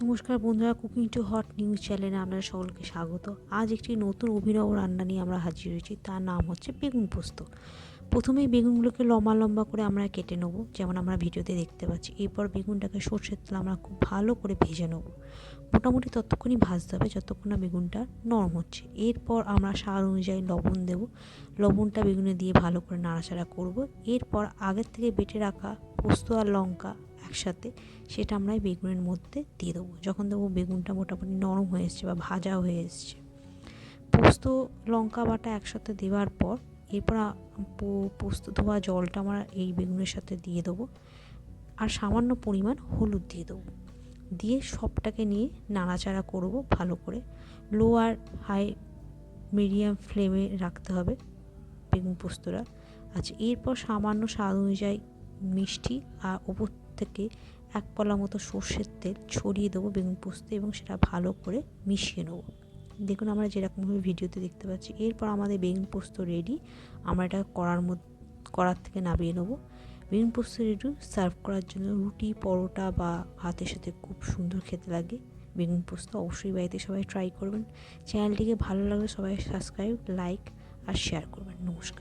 নমস্কার বন্ধুরা, cooking too hot news চ্যানেলে আপনাদের সকলকে স্বাগত। আজ একটি নতুন অভিনব রান্না নিয়ে আমরা হাজির হয়েছি, তার নাম হচ্ছে বেগুন পোস্ত। প্রথমেই বেগুনগুলোকে লম্বা লম্বা করে আমরা কেটে নেবো, যেমন আমরা ভিডিওতে দেখতে পাচ্ছি। এরপর বেগুনটাকে সর্ষের তেলে আমরা খুব ভালো করে ভেজে নেবো। মোটামুটি ততক্ষণই ভাজতে হবে যতক্ষণ না বেগুনটা নরম হচ্ছে। এরপর আমরা স্বাদ অনুযায়ী লবণ দেবো। লবণটা বেগুনে দিয়ে ভালো করে নাড়াচাড়া করব। এরপর আগের থেকে বেটে রাখা পোস্ত আর লঙ্কা একসাথে সেটা আমরা বেগুনের মধ্যে দিয়ে দেবো। যখন দেবো বেগুনটা মোটামুটি নরম হয়ে এসছে বা ভাজা হয়ে এসছে, পোস্ত লঙ্কা বাটা একসাথে দেওয়ার পর এরপর পোস্ত ধোয়া জলটা আমরা এই বেগুনের সাথে দিয়ে দেবো আর সামান্য পরিমাণ হলুদ দিয়ে দেবো। দিয়ে সবটাকে নিয়ে নাড়াচাড়া করব ভালো করে। লো আর হাই মিডিয়াম ফ্লেমে রাখতে হবে বেগুন পোস্তটা। আচ্ছা, এরপর সামান্য স্বাদ অনুযায়ী মিষ্টি আর ওপর থেকে এক পলা মতো সর্ষের তেল ছড়িয়ে দেবো বেগুন পোস্তে এবং সেটা ভালো করে মিশিয়ে নেবো। দেখুন আমরা যেরকমভাবে ভিডিওতে দেখতে পাচ্ছি। এরপর আমাদের বেগুন পোস্ত রেডি। আমরা এটা কড়ার থেকে নামিয়ে নেবো। বেগুন পোস্ত রেডি সার্ভ করার জন্য রুটি, পরোটা বা ভাতের সাথে খুব সুন্দর খেতে লাগে বেগুন পোস্ত। অবশ্যই বাড়িতে সবাই ট্রাই করবেন। চ্যানেলটিকে ভালো লাগলে সবাই সাবস্ক্রাইব, লাইক আর শেয়ার করবেন। নমস্কার।